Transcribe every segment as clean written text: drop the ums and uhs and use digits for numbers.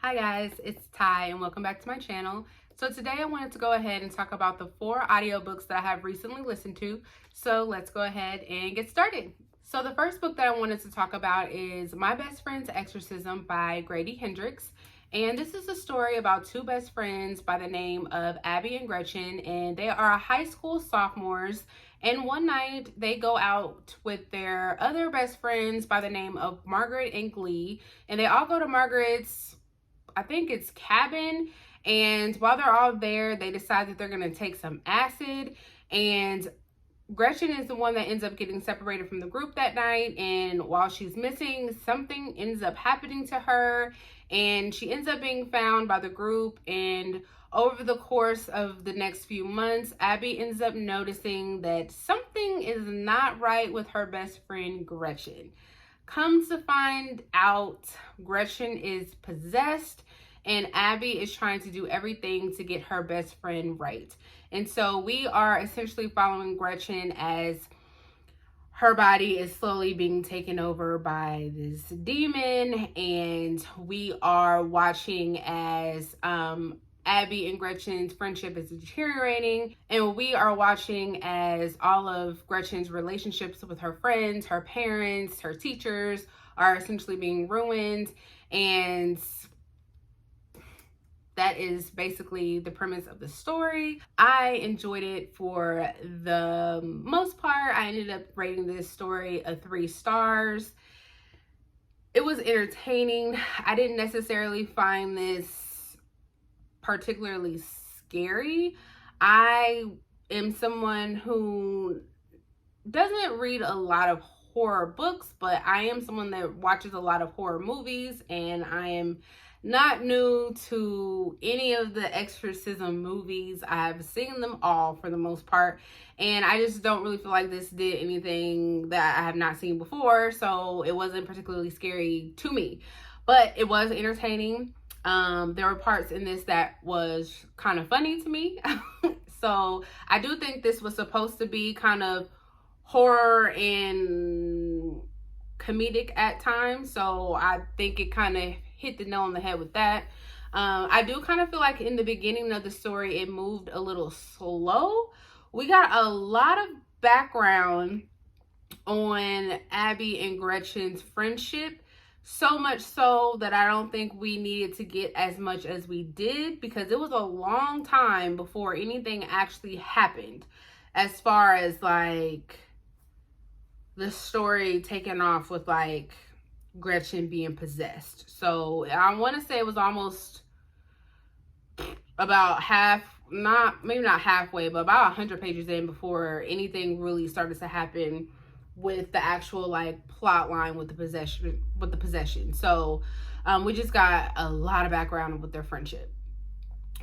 Hi guys, it's Ty and welcome back to my channel. So today I wanted to go ahead and talk about the 4 audiobooks that I have recently listened to. So let's go ahead and get started. So the first book that I wanted to talk about is My Best Friend's Exorcism by Grady Hendrix. And this is a story about 2 best friends by the name of Abby and Gretchen, and they are high school sophomores. And one night they go out with their other best friends by the name of Margaret and Glee, and they all go to Margaret's, I think it's cabin, and while they're all there, they decide that they're going to take some acid, and Gretchen is the one that ends up getting separated from the group that night, and while she's missing, something ends up happening to her, and she ends up being found by the group. And over the course of the next few months, Abby ends up noticing that something is not right with her best friend Gretchen. Comes to find out, Gretchen is possessed, and Abby is trying to do everything to get her best friend right. And so we are essentially following Gretchen as her body is slowly being taken over by this demon, and we are watching as Abby and Gretchen's friendship is deteriorating, and we are watching as all of Gretchen's relationships with her friends, her parents, her teachers are essentially being ruined. And that is basically the premise of the story. I enjoyed it for the most part. I ended up rating this story a 3 stars. It was entertaining. I didn't necessarily find this particularly scary. I am someone who doesn't read a lot of horror books, but I am someone that watches a lot of horror movies, and I am not new to any of the Exorcism movies. I've seen them all for the most part, and I just don't really feel like this did anything that I have not seen before, so it wasn't particularly scary to me, but it was entertaining. There were parts in this that was kind of funny to me. So I do think this was supposed to be kind of horror and comedic at times. So I think it kind of hit the nail on the head with that. I do kind of feel like in the beginning of the story, it moved a little slow. We got a lot of background on Abby and Gretchen's friendship. So much so that I don't think we needed to get as much as we did, because it was a long time before anything actually happened as far as like the story taking off with like Gretchen being possessed. So I want to say it was almost about maybe not halfway, but about 100 pages in before anything really started to happen with the actual like plot line with the possession. So we just got a lot of background with their friendship.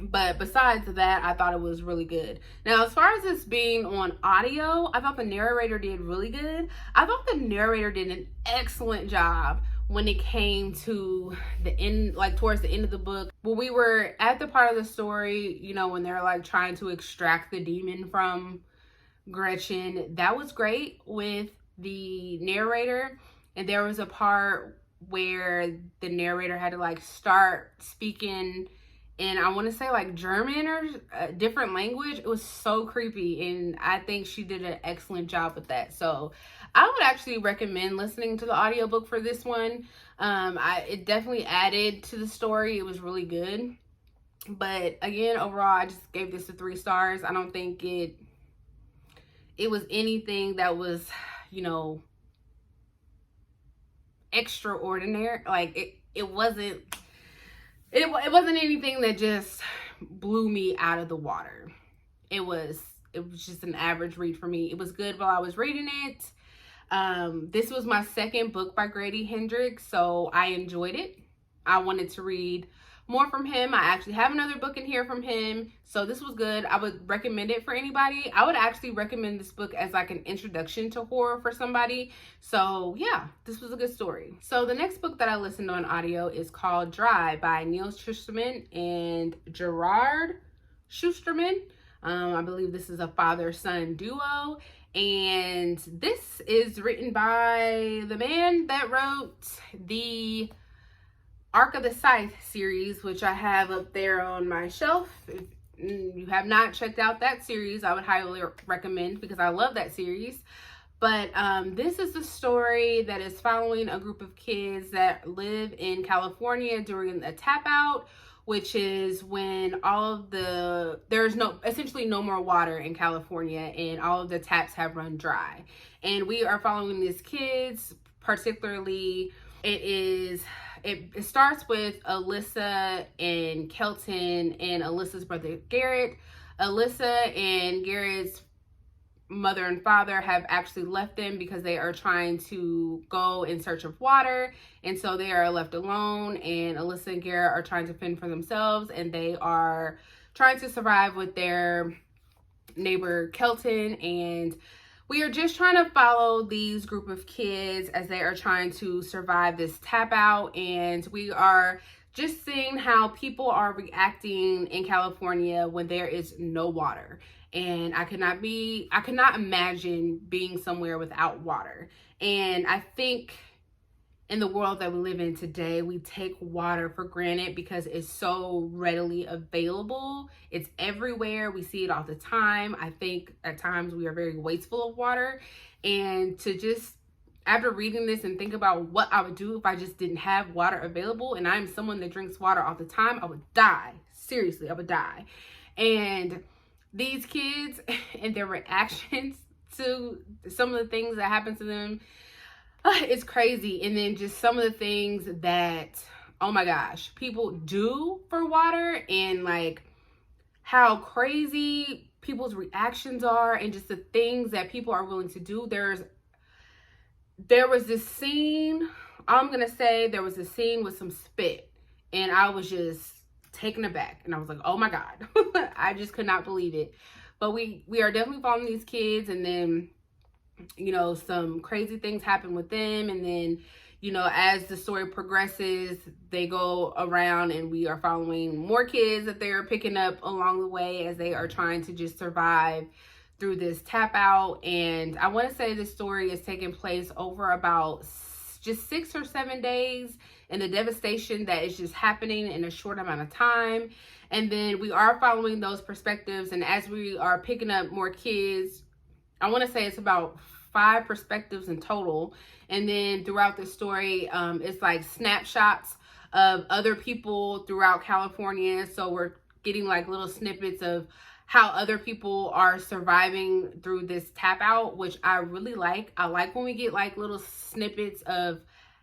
But besides that, I thought it was really good. Now, as far as this being on audio, I thought the narrator did really good. I thought the narrator did an excellent job when it came to the end, like towards the end of the book. When we were at the part of the story, you know, when they're like trying to extract the demon from Gretchen, that was great with the narrator. And there was a part where the narrator had to like start speaking in, I want to say like German or a different language. It was so creepy, and I think she did an excellent job with that. So I would actually recommend listening to the audiobook for this one. It definitely added to the story. It was really good. But again, overall, I just gave this a 3 stars. I don't think it was anything that was, you know, extraordinary. Like it wasn't anything that just blew me out of the water. It was just an average read for me. It was good while I was reading it. This was my second book by Grady Hendrix, so I enjoyed it. I wanted to read more from him. I actually have another book in here from him, so this was good. I would recommend it for anybody. I would actually recommend this book as like an introduction to horror for somebody. So yeah, this was a good story. So the next book that I listened on audio is called Dry by Neil Shusterman and Gerard Shusterman. I believe this is a father-son duo, and this is written by the man that wrote the Ark of the Scythe series, which I have up there on my shelf. If you have not checked out that series, I would highly recommend, because I love that series. But this is a story that is following a group of kids that live in California during a tap out, which is when there's essentially no more water in California, and all of the taps have run dry. And we are following these kids, particularly it starts with Alyssa and Kelton and Alyssa's brother Garrett. Alyssa and Garrett's mother and father have actually left them because they are trying to go in search of water, and so they are left alone, and Alyssa and Garrett are trying to fend for themselves, and they are trying to survive with their neighbor Kelton. And we are just trying to follow these group of kids as they are trying to survive this tap out, and we are just seeing how people are reacting in California when there is no water. And I could not imagine being somewhere without water. And I think in the world that we live in today, we take water for granted because it's so readily available. It's everywhere. We see it all the time. I think at times we are very wasteful of water. And to just, after reading this and think about what I would do if I just didn't have water available, and I'm someone that drinks water all the time, I would die. Seriously, I would die. And these kids and their reactions to some of the things that happen to them, it's crazy. And then just some of the things that, oh my gosh, people do for water, and like how crazy people's reactions are, and just the things that people are willing to do. There was this scene, there was a scene with some spit, and I was just taken aback, and I was like, oh my God. I just could not believe it. But we are definitely following these kids, and then, you know, some crazy things happen with them, and then, you know, as the story progresses, they go around, and we are following more kids that they are picking up along the way as they are trying to just survive through this tap out. And I want to say this story is taking place over about just 6 or 7 days, and the devastation that is just happening in a short amount of time. And then we are following those perspectives, and as we are picking up more kids, I want to say it's about 5 perspectives in total. And then throughout the story, it's like snapshots of other people throughout California. So we're getting like little snippets of how other people are surviving through this tap out, which I really like. I like when we get like little snippets of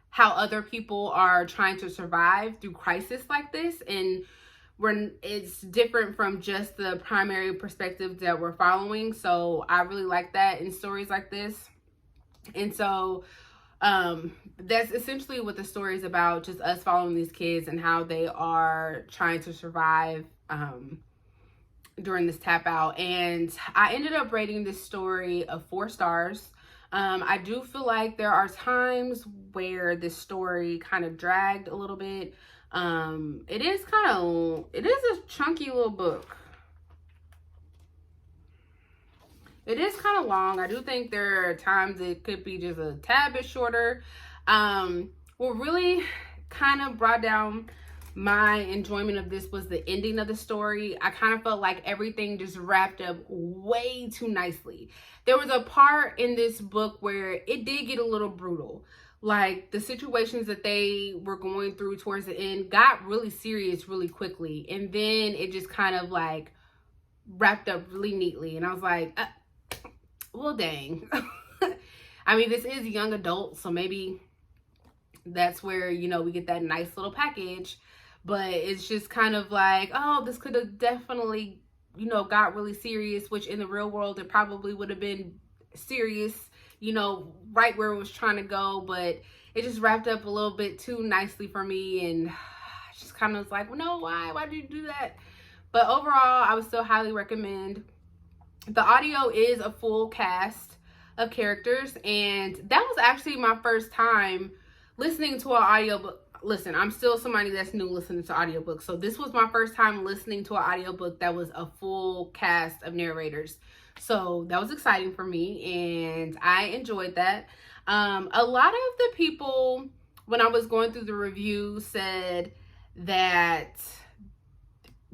how other people are trying to survive through crisis like this, and when it's different from just the primary perspective that we're following. So I really like that in stories like this. And so that's essentially what the story is about, just us following these kids and how they are trying to survive during this tap out. And I ended up rating this story of 4 stars. I do feel like there are times where this story kind of dragged a little bit. It is a chunky little book. It is kind of long. I do think there are times it could be just a tad bit shorter. What really kind of brought down my enjoyment of this was the ending of the story. I kind of felt like everything just wrapped up way too nicely. There was a part in this book where it did get a little brutal. Like the situations that they were going through towards the end got really serious really quickly. And then it just kind of like wrapped up really neatly. And I was like, well, dang. I mean, this is young adult, so maybe that's where, you know, we get that nice little package. But it's just kind of like, oh, this could have definitely, you know, got really serious, which in the real world, it probably would have been serious, you know, right where it was trying to go. But it just wrapped up a little bit too nicely for me. And I just kind of was like, well, no, why? Why did you do that? But overall, I would still highly recommend. The audio is a full cast of characters. And that was actually my first time listening to an audiobook. Listen, I'm still somebody that's new listening to audiobooks. So this was my first time listening to an audiobook that was a full cast of narrators. So that was exciting for me, and I enjoyed that. A lot of the people when I was going through the review, said that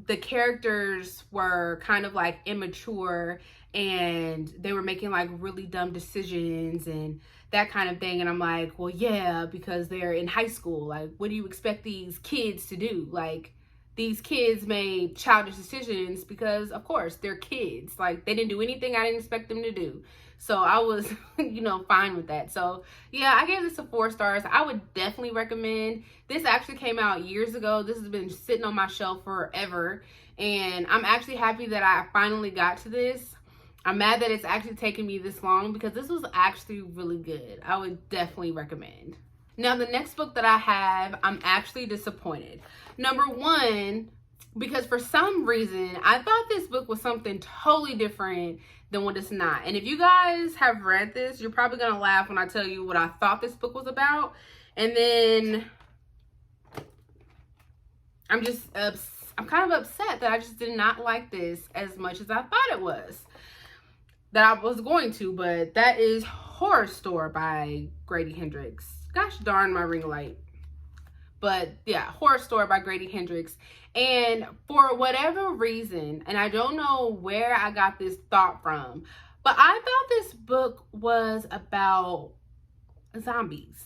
the characters were kind of like immature and they were making like really dumb decisions and that kind of thing. And I'm like, well, yeah, because they're in high school. Like, what do you expect these kids to do? Like, these kids made childish decisions because, of course, they're kids. Like, they didn't do anything I didn't expect them to do. So I was, fine with that. So yeah, I gave this a 4 stars. I would definitely recommend. This actually came out years ago. This has been sitting on my shelf forever. And I'm actually happy that I finally got to this. I'm mad that it's actually taken me this long because this was actually really good. I would definitely recommend. Now, the next book that I have, I'm actually disappointed. Number one, because for some reason, I thought this book was something totally different than what it's not. And if you guys have read this, you're probably going to laugh when I tell you what I thought this book was about. And then I'm kind of upset that I just did not like this as much as I thought it was. That I was going to, but that is Horror Store by Grady Hendrix. Gosh darn my ring light. But yeah, Horror Store by Grady Hendrix. And for whatever reason, and I don't know where I got this thought from, but I thought this book was about zombies.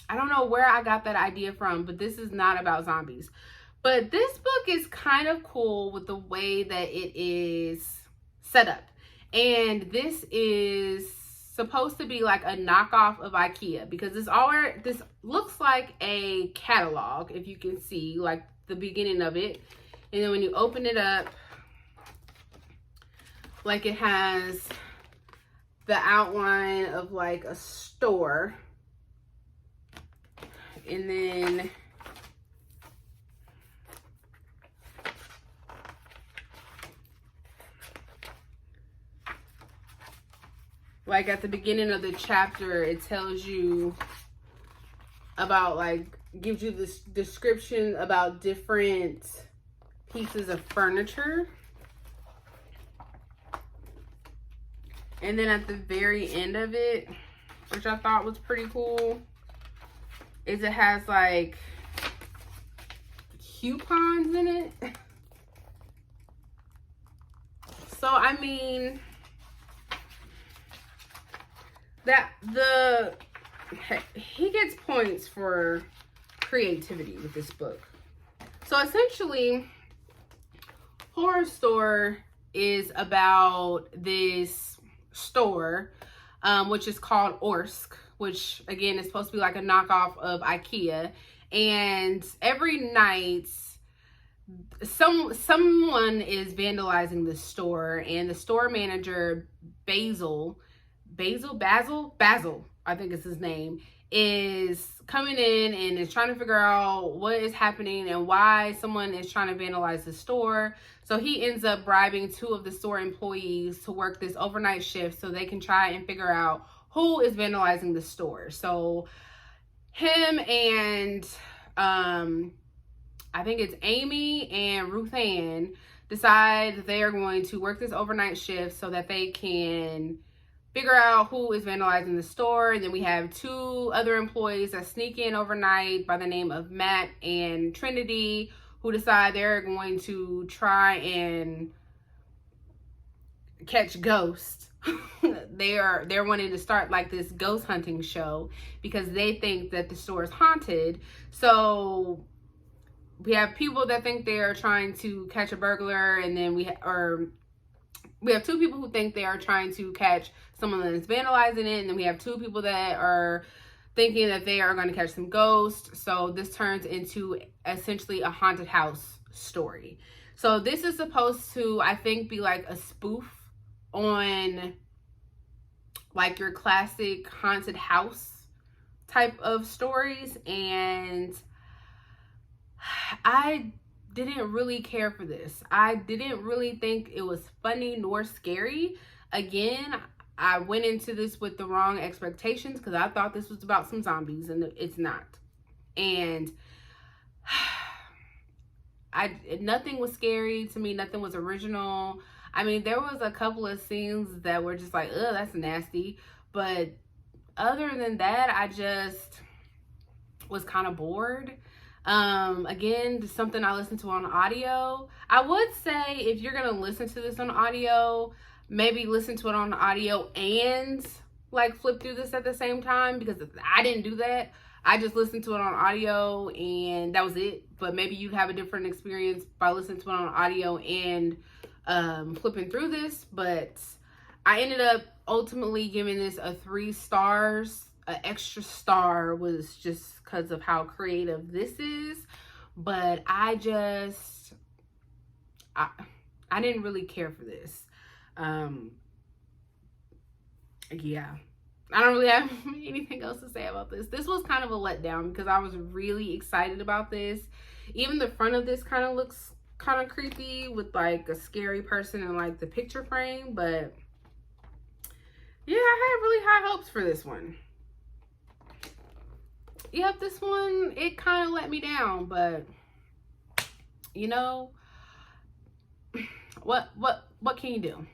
I don't know where I got that idea from, but this is not about zombies. But this book is kind of cool with the way that it is set up. And this is supposed to be like a knockoff of IKEA because this looks like a catalog, if you can see like the beginning of it. And then when you open it up, like it has the outline of like a store. And then like at the beginning of the chapter, it tells you about like, gives you this description about different pieces of furniture. And then at the very end of it, which I thought was pretty cool, is it has like coupons in it. So, I mean, he gets points for creativity with this book. So essentially, Horror Store is about this store, which is called Orsk, which again is supposed to be like a knockoff of IKEA. And every night, someone is vandalizing the store, and the store manager, Basil, I think is his name, is coming in and is trying to figure out what is happening and why someone is trying to vandalize the store. So he ends up bribing 2 of the store employees to work this overnight shift so they can try and figure out who is vandalizing the store. So him and I think it's Amy and Ruth Ann decide that they are going to work this overnight shift so that they can figure out who is vandalizing the store. And then we have 2 other employees that sneak in overnight by the name of Matt and Trinity, who decide they're going to try and catch ghosts. They're wanting to start like this ghost hunting show because they think that the store is haunted. So we have people that think they are trying to catch a burglar, and then we have 2 people who think they are trying to catch someone that is vandalizing it, and then we have 2 people that are thinking that they are going to catch some ghosts. So this turns into essentially a haunted house story. So this is supposed to, I think, be like a spoof on like your classic haunted house type of stories, and I didn't really care for this. I didn't really think it was funny nor scary. Again, I went into this with the wrong expectations because I thought this was about some zombies, and it's not. And nothing was scary to me. Nothing was original. I mean, there was a couple of scenes that were just like, ugh, that's nasty. But other than that, was kind of bored. Again, something I listened to on audio. I would say if you're gonna listen to this on audio, maybe listen to it on audio and like flip through this at the same time, because I didn't do that. I just listened to it on audio and that was it. But maybe you'd have a different experience by listening to it on audio and flipping through this. But I ended up ultimately giving this a 3 stars. An extra star was just because of how creative this is. But I didn't really care for this. Yeah, I don't really have anything else to say about this. This was kind of a letdown because I was really excited about this. Even the front of this kind of looks kind of creepy with like a scary person in like the picture frame. But yeah, I had really high hopes for this one. Yep, this one, it kind of let me down. But you know, what can you do?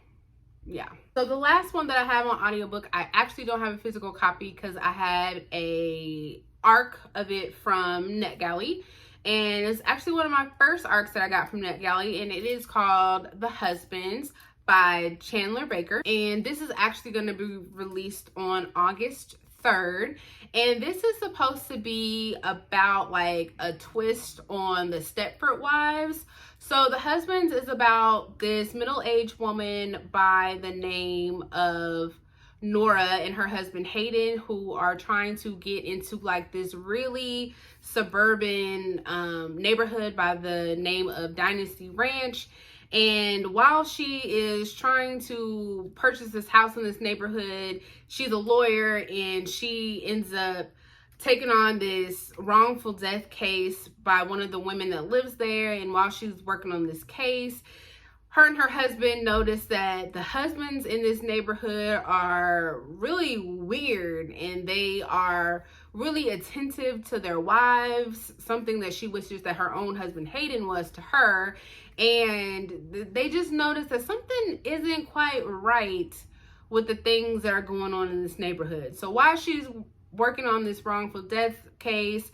Yeah. So the last one that I have on audiobook, I actually don't have a physical copy because I had a arc of it from NetGalley, and it's actually one of my first arcs that I got from NetGalley, and it is called The Husbands by Chandler Baker, and this is actually going to be released on August 3rd. And this is supposed to be about like a twist on the Stepford Wives. So The Husbands is about this middle-aged woman by the name of Nora and her husband Hayden, who are trying to get into like this really suburban neighborhood by the name of Dynasty Ranch. And while she is trying to purchase this house in this neighborhood, she's a lawyer and she ends up taking on this wrongful death case by one of the women that lives there. And while she's working on this case, her and her husband notice that the husbands in this neighborhood are really weird and they are really attentive to their wives, something that she wishes that her own husband Hayden was to her. And they just notice that something isn't quite right with the things that are going on in this neighborhood. So while she's working on this wrongful death case,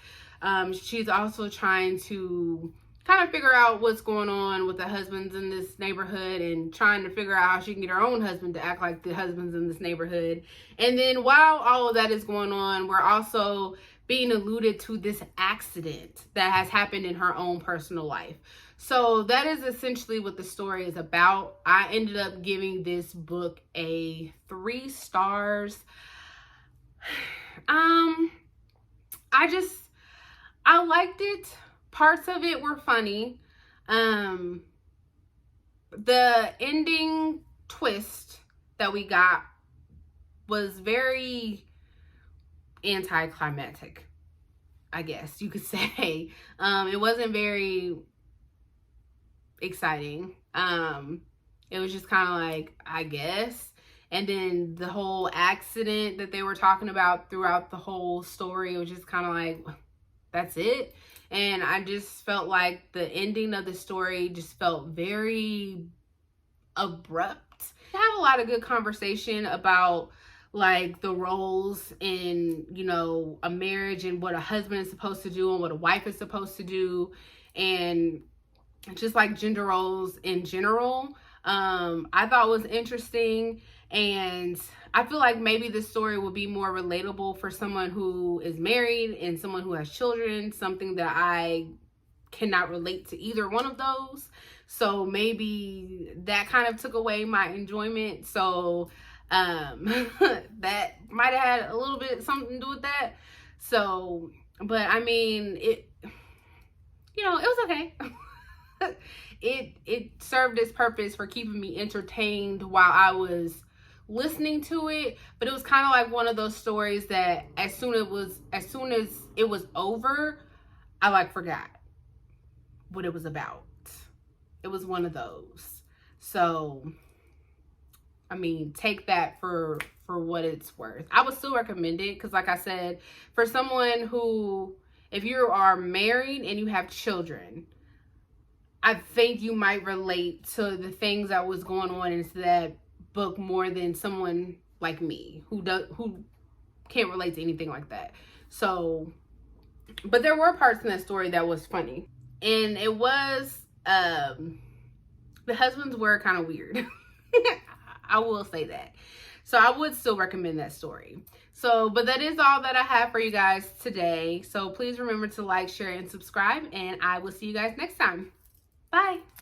she's also trying to kind of figure out what's going on with the husbands in this neighborhood and trying to figure out how she can get her own husband to act like the husbands in this neighborhood. And then while all of that is going on, we're also being alluded to this accident that has happened in her own personal life. So that is essentially what the story is about. I ended up giving this book a 3 stars. I liked it. Parts of it were funny. The ending twist that we got was very anticlimactic, I guess you could say. It wasn't very exciting. It was just kind of like, I guess. And then the whole accident that they were talking about throughout the whole story, it was just kind of like, that's it. And I just felt like the ending of the story just felt very abrupt. I have a lot of good conversation about like the roles in, you know, a marriage and what a husband is supposed to do and what a wife is supposed to do, and just like gender roles in general. I thought was interesting, and I feel like maybe this story will be more relatable for someone who is married and someone who has children, something that I cannot relate to either one of those. So maybe that kind of took away my enjoyment. So that might have had a little bit something to do with that. So, but I mean, it was okay. It served its purpose for keeping me entertained while I was listening to it. But it was kind of like one of those stories that as soon as it was over, I like forgot what it was about. It was one of those. So I mean, take that for what it's worth. I would still recommend it because, like I said, for someone who, if you are married and you have children, I think you might relate to the things that was going on in that book more than someone like me who can't relate to anything like that. So But there were parts in that story that was funny. And it was, the husbands were kind of weird. I will say that. So I would still recommend that story. So, but that is all that I have for you guys today. So please remember to like, share, and subscribe. And I will see you guys next time. Bye.